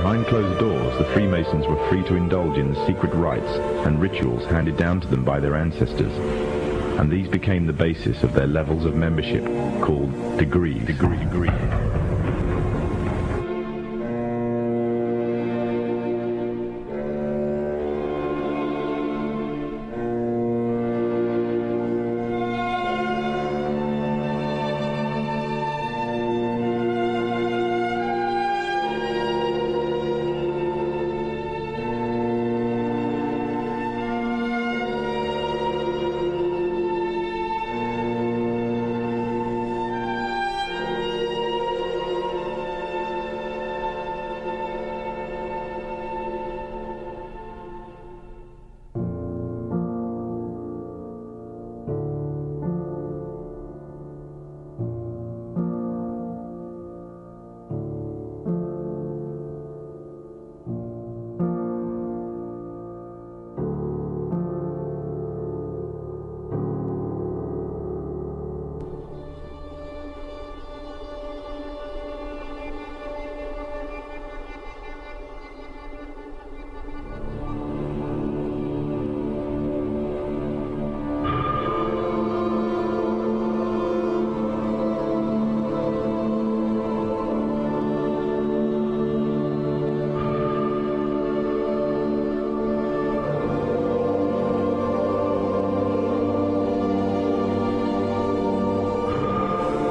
Behind closed doors, the Freemasons were free to indulge in the secret rites and rituals handed down to them by their ancestors, and these became the basis of their levels of membership, called degrees.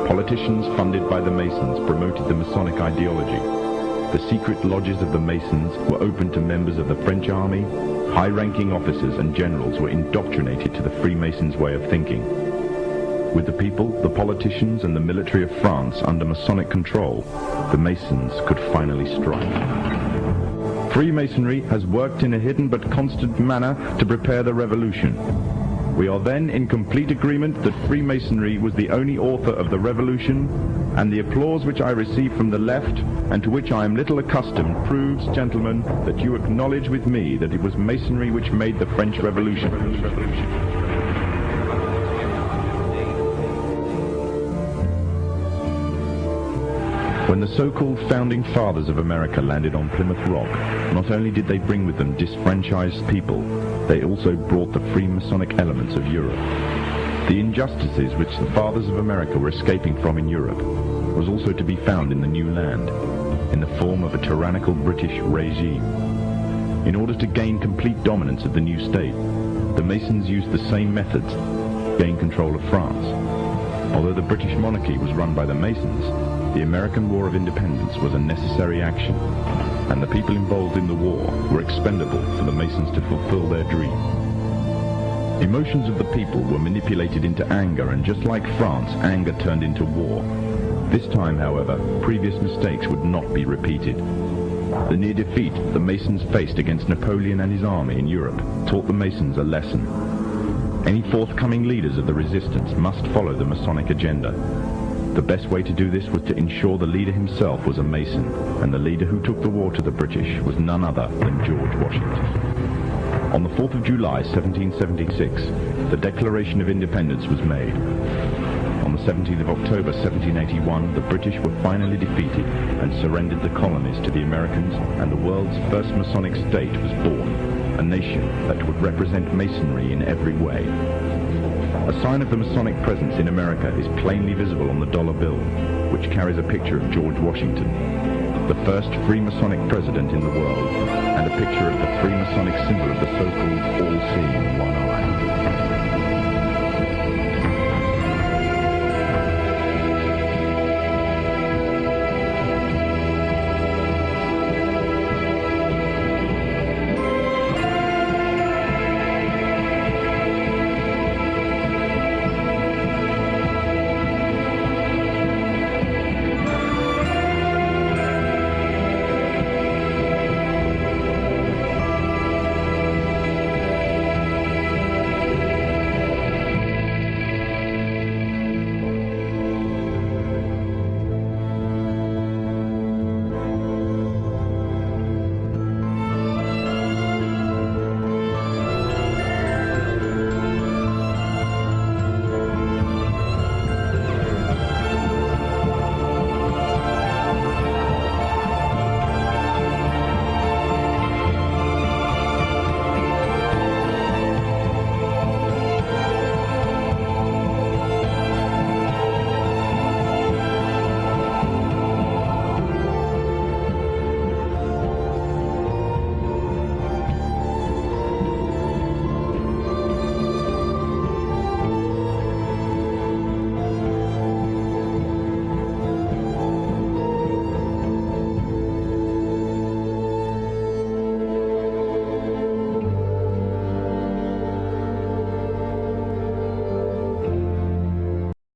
Politicians funded by the Masons promoted the Masonic ideology. The secret lodges of the Masons were open to members of the French army. High-ranking officers and generals were indoctrinated to the Freemasons' way of thinking. With the people, the politicians, and the military of France under Masonic control, the Masons could finally strike. Freemasonry has worked in a hidden but constant manner to prepare the revolution. We are then in complete agreement that Freemasonry was the only author of the revolution, and the applause which I receive from the left, and to which I am little accustomed, proves, gentlemen, that you acknowledge with me that it was Masonry which made the French Revolution. When the so-called founding fathers of America landed on Plymouth Rock, not only did they bring with them disfranchised people, they also brought the Freemasonic elements of Europe. The injustices which the fathers of America were escaping from in Europe was also to be found in the new land, in the form of a tyrannical British regime. In order to gain complete dominance of the new state, the Masons used the same methods to gain control of France. Although the British monarchy was run by the Masons, the American War of Independence was a necessary action, and the people involved in the war were expendable for the Masons to fulfill their dream. Emotions of the people were manipulated into anger, and just like France, anger turned into war. This time, however, previous mistakes would not be repeated. The near defeat the Masons faced against Napoleon and his army in Europe taught the Masons a lesson. Any forthcoming leaders of the resistance must follow the Masonic agenda. The best way to do this was to ensure the leader himself was a Mason, and the leader who took the war to the British was none other than George Washington. On the 4th of July 1776, the Declaration of Independence was made. On the 17th of October 1781, the British were finally defeated and surrendered the colonies to the Americans, and the world's first Masonic state was born, a nation that would represent Masonry in every way. A sign of the Masonic presence in America is plainly visible on the dollar bill, which carries a picture of George Washington, the first Freemasonic president in the world, and a picture of the Freemasonic symbol of the so-called all-seeing one eye.